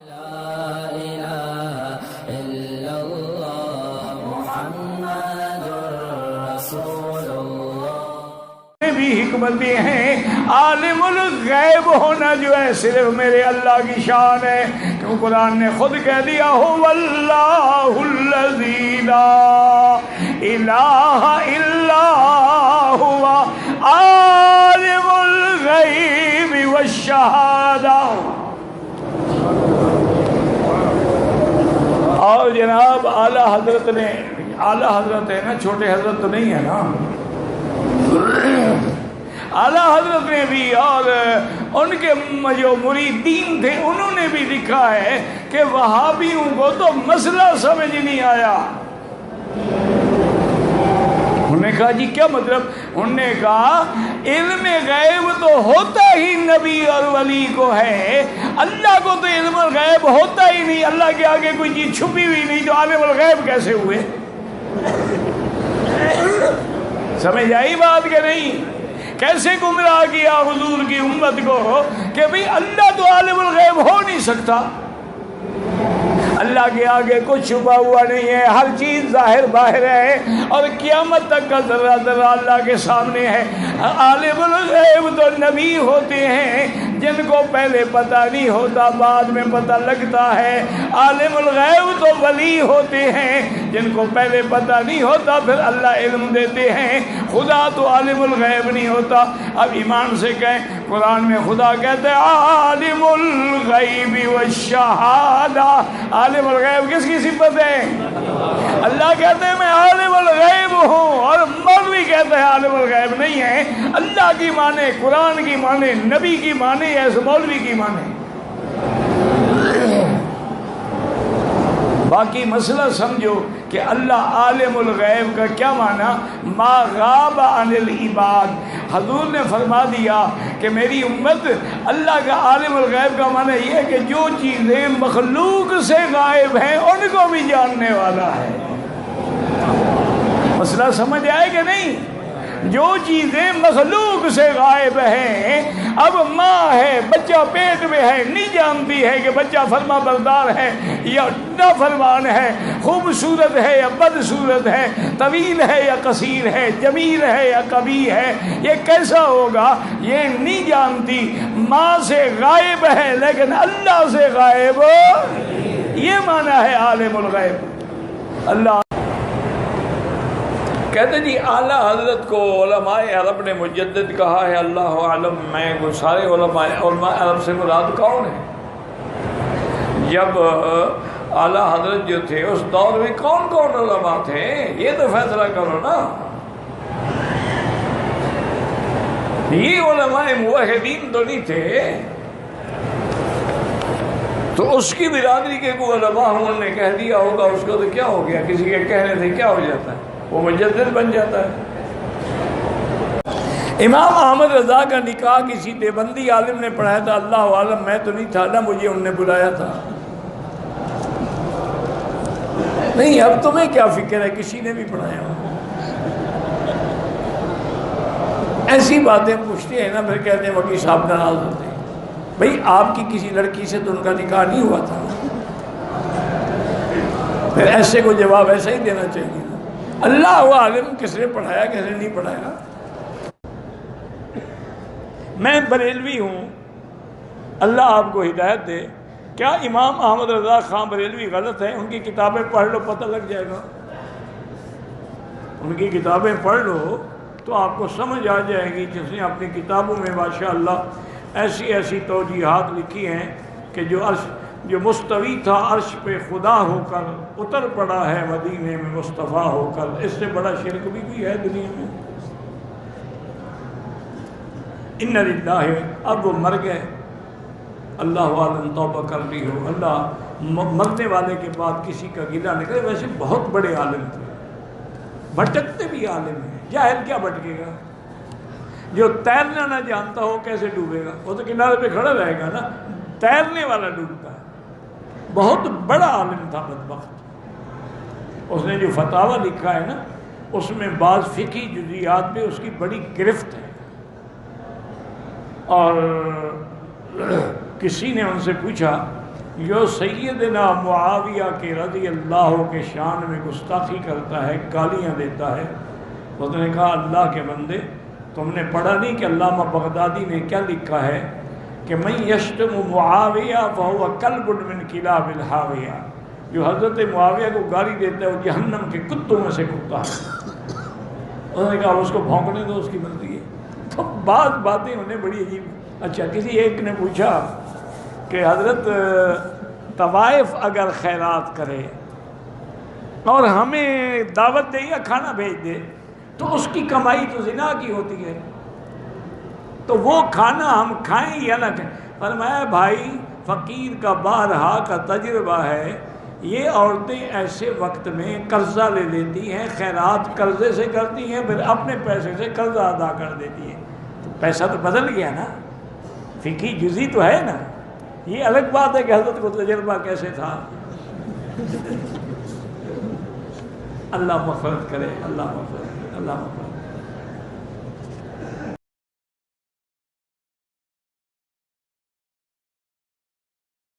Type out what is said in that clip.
لا إله إلا الله محمد رسول الله بھی حکمتیں ہیں. عالم الغیب ہونا جو ہے صرف میرے اللہ کی شان ہے، کیوں قرآن نے خود کہہ دیا هو اللہ الذی لا الہ الا ہوا عالم الغیب والشہادہ. اور جناب اعلیٰ حضرت نے، اعلیٰ حضرت ہے نا، چھوٹے حضرت تو نہیں ہے نا، اعلیٰ حضرت نے بھی اور ان کے جو مریدین تھے انہوں نے بھی لکھا ہے کہ وہابیوں کو تو مسئلہ سمجھ نہیں آیا. انہوں نے کہا جی کیا مطلب؟ انہوں نے کہا علم غیب تو ہوتا ہی نبی اور ولی کو ہے، اللہ کو تو علم غیب ہوتا ہی نہیں، اللہ کے آگے کوئی چیز چھپی ہوئی نہیں، تو عالم الغیب کیسے ہوئے؟ سمجھ آئی بات کہ نہیں؟ کیسے گمراہ کیا حضور کی امت کو کہ بھئی اللہ تو عالم الغیب ہو نہیں سکتا، اللہ کے آگے کچھ چھپا ہوا نہیں ہے، ہر چیز ظاہر باہر ہے، اور قیامت تک کا ذرہ ذرہ اللہ کے سامنے ہے. عالم الغیب تو نبی ہوتے ہیں جن کو پہلے پتہ نہیں ہوتا، بعد میں پتہ لگتا ہے. عالم الغیب تو ولی ہوتے ہیں جن کو پہلے پتہ نہیں ہوتا، پھر اللہ علم دیتے ہیں. خدا تو عالم الغیب نہیں ہوتا. اب ایمان سے کہیں، قرآن میں خدا کہتے ہیں عالم الغیب والشہادہ. عالم الغیب کس کی صفت ہے؟ اللہ کہتے ہیں میں عالم الغیب ہوں، اور مولوی کہتے ہیں عالم الغیب نہیں ہے. اللہ کی مانے، قرآن کی مانے، نبی کی مانے، ایسے مولوی کی مانے. باقی مسئلہ سمجھو کہ اللہ عالم الغیب کا کیا معنی؟ ما غاب عن العباد. حضور نے فرما دیا کہ میری امت اللہ کا عالم الغیب کا معنی یہ ہے کہ جو چیزیں مخلوق سے غائب ہیں ان کو بھی جاننے والا ہے. مسئلہ سمجھ آئے کہ نہیں؟ جو چیزیں مخلوق سے غائب ہیں، اب ماں ہے، بچہ پیٹ میں ہے، نہیں جانتی ہے کہ بچہ فرما بردار ہے یا نافرمان ہے، خوبصورت ہے یا بدصورت ہے، طویل ہے یا قصیر ہے، جمیل ہے یا کبھی ہے، یہ کیسا ہوگا یہ نہیں جانتی. ماں سے غائب ہے لیکن اللہ سے غائب، یہ معنی ہے عالم الغیب. اللہ کہتے جی اعلیٰ حضرت کو علماء عرب نے مجدد کہا ہے. اللہ عالم میں وہ سارے علماء عرب سے مراد کون ہے؟ جب اعلیٰ حضرت جو تھے اس دور میں کون کون علماء تھے یہ تو فیصلہ کرو نا. یہ علماء موحدین تو نہیں تھے، تو اس کی برادری کے کوئی علماء انہوں نے کہہ دیا ہوگا، اس کو تو کیا ہو گیا، کسی کے کہنے سے کیا ہو جاتا ہے، وہ مجدد بن جاتا ہے. امام احمد رضا کا نکاح کسی دیوبندی عالم نے پڑھایا تھا. اللہ عالم میں تو نہیں تھا، نہ مجھے انہوں نے بلایا تھا. نہیں اب تمہیں کیا فکر ہے، کسی نے بھی پڑھایا ہو. ایسی باتیں پوچھتے ہیں نا، پھر کہتے ہیں وکیل صاحب ناراض ہوتے ہیں. بھئی آپ کی کسی لڑکی سے تو ان کا نکاح نہیں ہوا تھا، پھر ایسے کو جواب ایسا ہی دینا چاہیے. اللہ عالم کس نے پڑھایا کس نے نہیں پڑھایا. میں بریلوی ہوں، اللہ آپ کو ہدایت دے. کیا امام احمد رضا خان بریلوی غلط ہے؟ ان کی کتابیں پڑھ لو پتہ لگ جائے گا. ان کی کتابیں پڑھ لو تو آپ کو سمجھ آ جائے گی. جس نے اپنی کتابوں میں ماشاءاللہ ایسی ایسی توجیحات لکھی ہیں کہ جو مستوی تھا عرش پہ خدا ہو کر اتر پڑا ہے مدینے میں مصطفیٰ ہو کر. اس سے بڑا شرک بھی ہے دنیا میں. ان للہ، اب وہ مر گئے، اللہ عالم توبہ کر لی ہو. اللہ مرنے والے کے بعد کسی کا گلہ نہ کرے. ویسے بہت بڑے عالم تھے، بھٹکتے بھی عالم ہیں. جاہل کیا بھٹکے گا؟ جو تیرنا نہ جانتا ہو کیسے ڈوبے گا؟ وہ تو کنارے پہ کھڑا رہے گا نا. تیرنے والا ڈوبتا ہے. بہت بڑا عالم تھا بدبخت. اس نے جو فتاوی لکھا ہے نا اس میں بعض فقہی جزیات پہ اس کی بڑی گرفت ہے. اور کسی نے ان سے پوچھا جو سیدنا معاویہ کے رضی اللہ کے شان میں گستاخی کرتا ہے، گالیاں دیتا ہے، اس نے کہا اللہ کے بندے تم نے پڑھا نہیں کہ علامہ بغدادی نے کیا لکھا ہے کہ من یشتم معاویہ فہو کلب من کلاب الحاویہ، جو حضرت معاویہ کو گالی دیتا ہے وہ جہنم کے کتوں میں سے کتا ہے۔ انہوں نے کہا اس کو بھونکنے دو، اس کی مرضی ہے۔ تو بعض باتیں انہیں بڑی عجیب۔ اچھا کسی ایک نے پوچھا کہ حضرت طوائف اگر خیرات کرے اور ہمیں دعوت دے یا کھانا بھیج دے تو اس کی کمائی تو زنا کی ہوتی ہے، تو وہ کھانا ہم کھائیں یا نہ کھائیں؟ فرمایا بھائی فقیر کا بارہا کا تجربہ ہے، یہ عورتیں ایسے وقت میں قرضہ لے لیتی ہیں، خیرات قرضے سے کرتی ہیں، پھر اپنے پیسے سے قرضہ ادا کر دیتی ہیں، تو پیسہ تو بدل گیا نا، فقہی جزی تو ہے نا۔ یہ الگ بات ہے کہ حضرت کو تجربہ کیسے تھا۔ اللہ مغفرت کرے، اللہ مغفرت کرے، اللہ مغفرت کرے۔